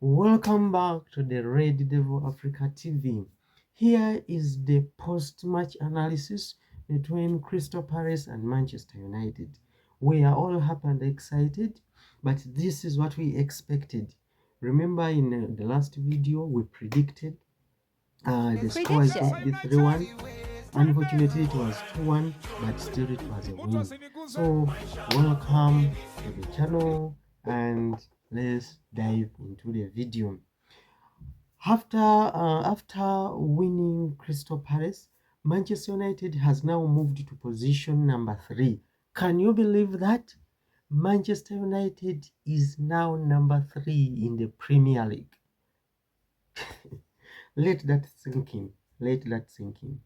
Welcome back to the Red Devil Africa TV. Here is the post-match analysis between Crystal Palace and Manchester United. We are all happy and excited, but this is what we expected. Remember in the last video we predicted the score is going to be 3-1. Unfortunately it was 2-1, but still it was a win. So welcome to the channel and let's dive into the video. After winning Crystal Palace, Manchester United has now moved to position number 3. Can you believe that? Manchester United is now number 3 in the Premier League. Let that sink in. Let that sink in.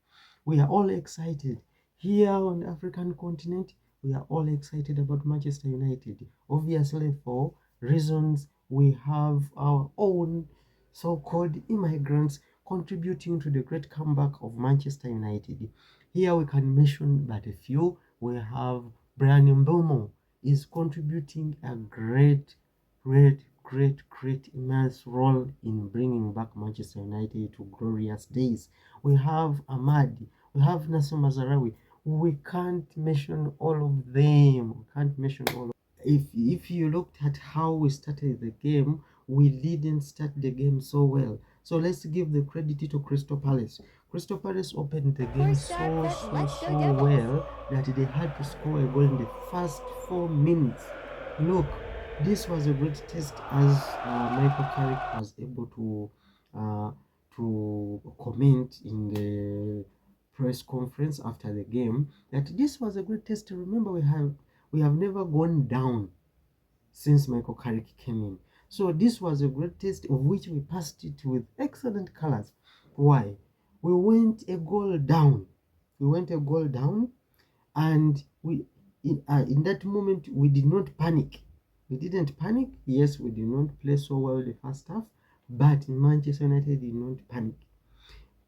We are all excited. Here on the African continent, we are all excited about Manchester United. Obviously, for reasons we have our own so-called immigrants contributing to the great comeback of Manchester United. Here we can mention but a few. We have Brian Mbeumo is contributing a great immense role in bringing back Manchester United to glorious days. We have Ahmad, we have Nasser Mazarawi. We can't mention all of them. We can't mention all of if you looked at how we started the game, we didn't start the game so well. So let's give the credit to Crystal Palace. Crystal Palace opened the game so well that they had to score a goal in the first 4 minutes. Look, this was a great test as Michael Carrick was able to comment in the press conference after the game that this was a great test. Remember, we have never gone down since Michael Carrick came in. So this was a great test of which we passed it with excellent colors. Why? We went a goal down. We went a goal down, and we in that moment we did not panic. We didn't panic. Yes, we did not play so well the first half, but Manchester United did not panic.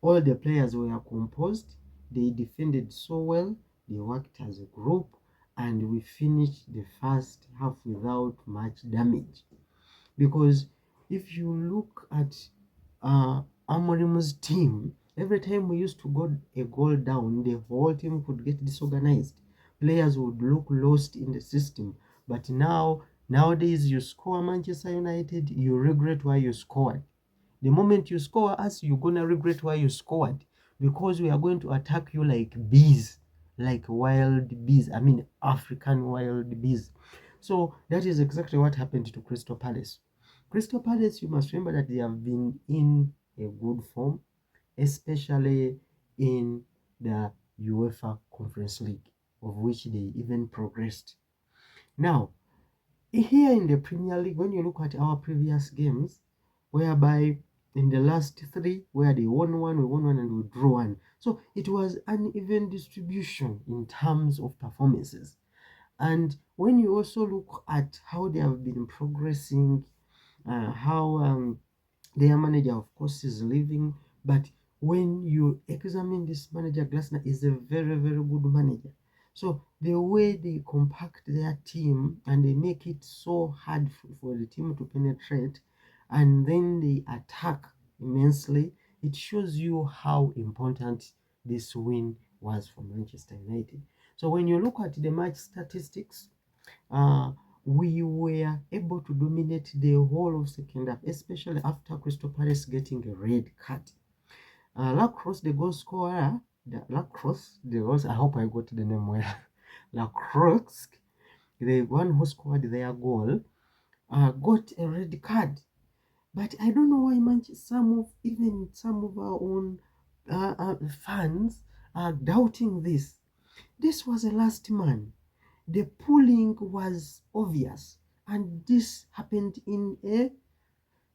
All the players were composed. They defended so well. They worked as a group, and we finished the first half without much damage. Because if you look at Amorim's team, every time we used to go a goal down, the whole team could get disorganized. Players would look lost in the system. But nowadays you score Manchester United, you regret why you scored. The moment you score us, you're gonna regret why you scored, because we are going to attack you like bees, like wild bees. I mean African wild bees. So that is exactly what happened to Crystal Palace. Crystal Palace, you must remember that they have been in a good form, especially in the UEFA Conference League, of which they even progressed. Now, here in the Premier League, when you look at our previous games, whereby in the last 3, where they won 1, we won 1, and we drew 1. So it was an even distribution in terms of performances. And when you also look at how they have been progressing, how their manager, of course, is leaving, but when you examine this manager, Glasner is a very good manager. So the way they compact their team and they make it so hard for the team to penetrate, and then they attack immensely, it shows you how important this win was for Manchester United. So when you look at the match statistics, we were able to dominate the whole of second half, especially after Crystal Palace getting a red card. Lacroix, the goal scorer, I hope I got the name well. Lacroix, the one who scored their goal, got a red card. But I don't know why some of our own fans are doubting this. This was a last man. The pulling was obvious, and this happened in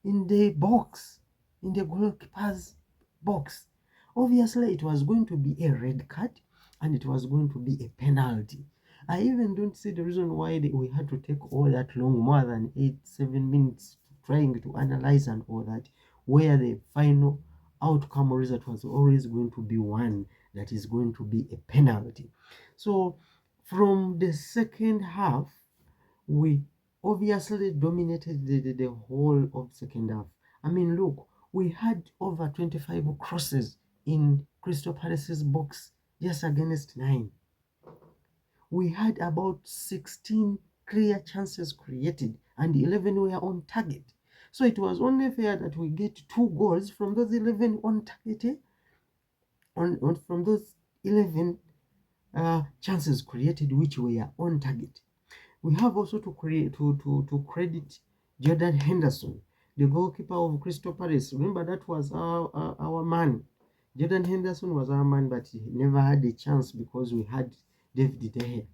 the box, in the goalkeeper's box. Obviously, it was going to be a red card, and it was going to be a penalty. I even don't see the reason why we had to take all that long, more than 7 minutes, trying to analyze and all that, where the final outcome or result was always going to be one that is going to be a penalty. So from the second half, we obviously dominated the whole of second half. I mean, look, we had over 25 crosses in Crystal Palace's box just against 9. We had about 16 clear chances created and 11 were on target. So it was only fair that we get 2 goals from those 11 on target, from those 11 chances created which were on target. We have also to credit Jordan Henderson, the goalkeeper of Crystal Palace. Remember, that was our man. Jordan Henderson was our man, but he never had a chance because we had David De Gea.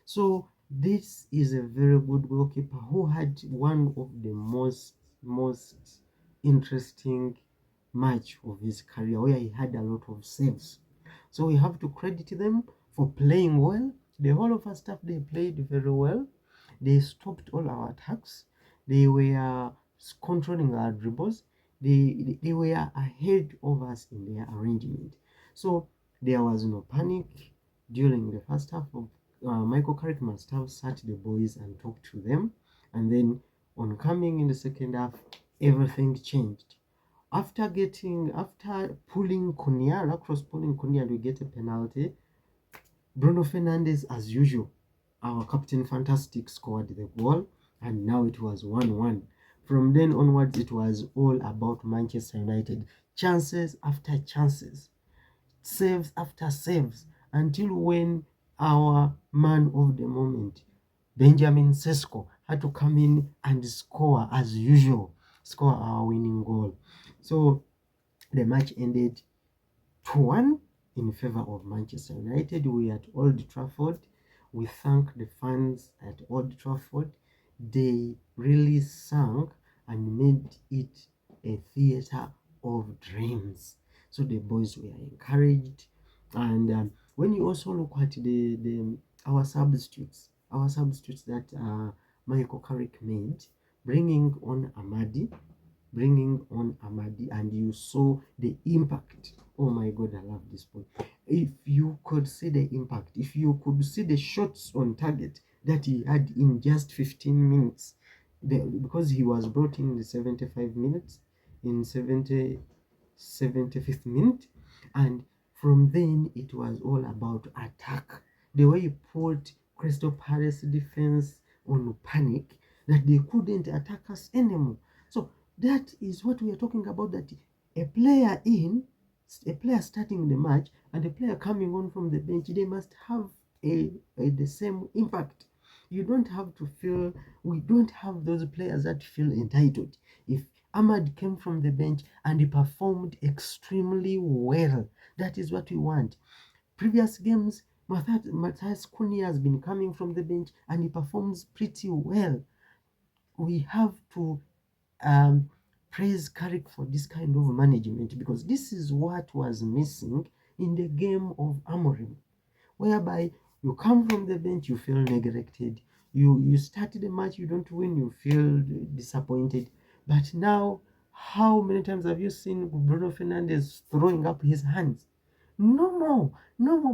So this is a very good goalkeeper who had one of the most interesting match of his career, where he had a lot of saves. So we have to credit them for playing well. The whole of our staff, they played very well. They stopped all our attacks. They were controlling our dribbles. They were ahead of us in their arrangement. So there was no panic during the first half of Michael Carrick must have sat the boys and talked to them, and then on coming in the second half, everything changed. After pulling Cunha, Lacroix pulling Cunha, and we get a penalty, Bruno Fernandes, as usual, our Captain Fantastic, scored the goal, and now it was 1-1. From then onwards, it was all about Manchester United. Chances after chances, saves after saves, until when our man of the moment, Benjamin Sseko, had to come in and score as usual, score our winning goal. So the match ended 2-1 in favor of Manchester United. We at Old Trafford. We thank the fans at Old Trafford. They really sang and made it a theatre of dreams. So the boys were encouraged. And when you also look at our substitutes that Michael Carrick made, bringing on Amadi, and you saw the impact. Oh my God, I love this point. If you could see the impact, if you could see the shots on target that he had in just 15 minutes, because he was brought in the 75 minutes, in 75th minute, and from then it was all about attack. The way he put Crystal Palace defense on panic, that they couldn't attack us anymore. So that is what we are talking about, that a player starting the match and a player coming on from the bench, they must have the same impact. We don't have those players that feel entitled. If Ahmad came from the bench and he performed extremely well, that is what we want. Previous games, Matheus Cunha has been coming from the bench and he performs pretty well. We have to praise Carrick for this kind of management, because this is what was missing in the game of Amorim, whereby you come from the bench, you feel neglected. You start the match, you don't win, you feel disappointed. But now, how many times have you seen Bruno Fernandes throwing up his hands? No more,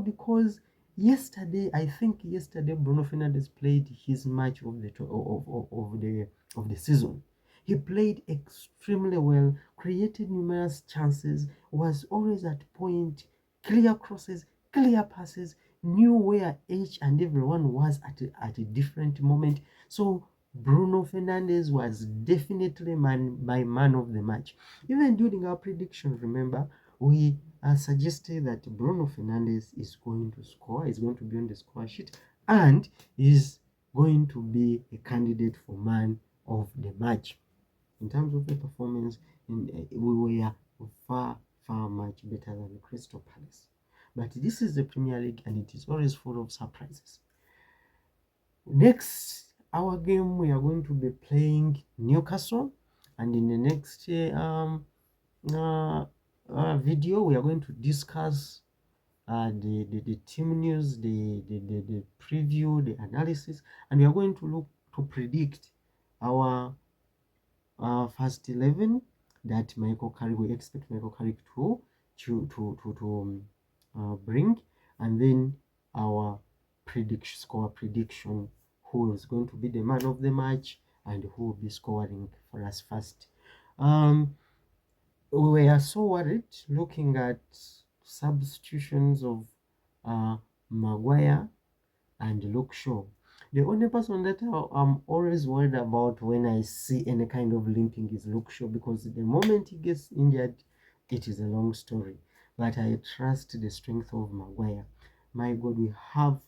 because I think yesterday Bruno Fernandes played his match of the season. He played extremely well, created numerous chances, was always at point, clear crosses, clear passes, knew where each and everyone was at a different moment. So Bruno Fernandes was definitely my man of the match. Even during our prediction, remember, we suggested that Bruno Fernandes is going to score, is going to be on the score sheet, and is going to be a candidate for man of the match. In terms of the performance, we were far much better than Crystal Palace. But this is the Premier League, and it is always full of surprises. Next, our game, we are going to be playing Newcastle, and in the next video, we are going to discuss the team news, the preview, the analysis, and we are going to look to predict our first 11 that we expect Michael Carrick to bring, and then our score prediction, who is going to be the man of the match and who will be scoring for us first. We are so worried looking at substitutions of Maguire and Lacroix. The only person that I'm always worried about when I see any kind of limping is Lacroix, because the moment he gets injured, it is a long story. But I trust the strength of Maguire. My God,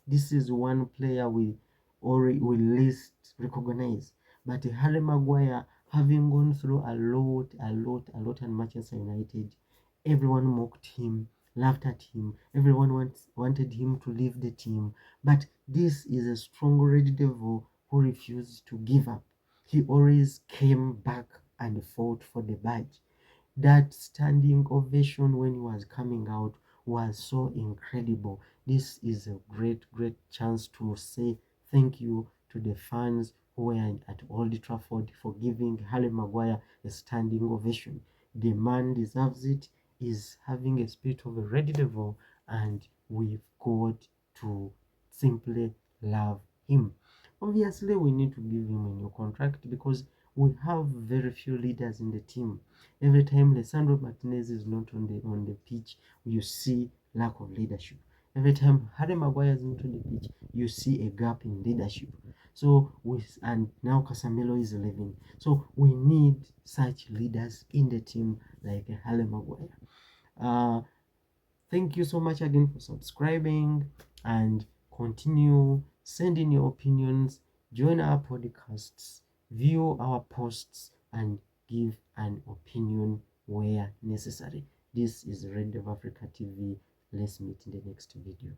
this is one player we least recognize. But Harry Maguire, having gone through a lot at Manchester United, everyone mocked him, laughed at him, everyone wanted him to leave the team. But this is a strong Red Devil who refused to give up. He always came back and fought for the badge. That standing ovation when he was coming out was so incredible. This is a great chance to say thank you to the fans who were at Old Trafford for giving Harry Maguire a standing ovation. The man deserves it. He's having a spirit of a Red Devil, and we've got to simply love him. Obviously, we need to give him a new contract because we have very few leaders in the team. Every time Lisandro Martinez is not on the pitch, you see lack of leadership. Every time Harry Maguire is not on the pitch, you see a gap in leadership. And now Casemiro is leaving. So we need such leaders in the team like Harry Maguire. Thank you so much again for subscribing, and continue sending your opinions, join our podcasts, view our posts, and give an opinion where necessary. This is Red of Africa TV. Let's meet in the next video.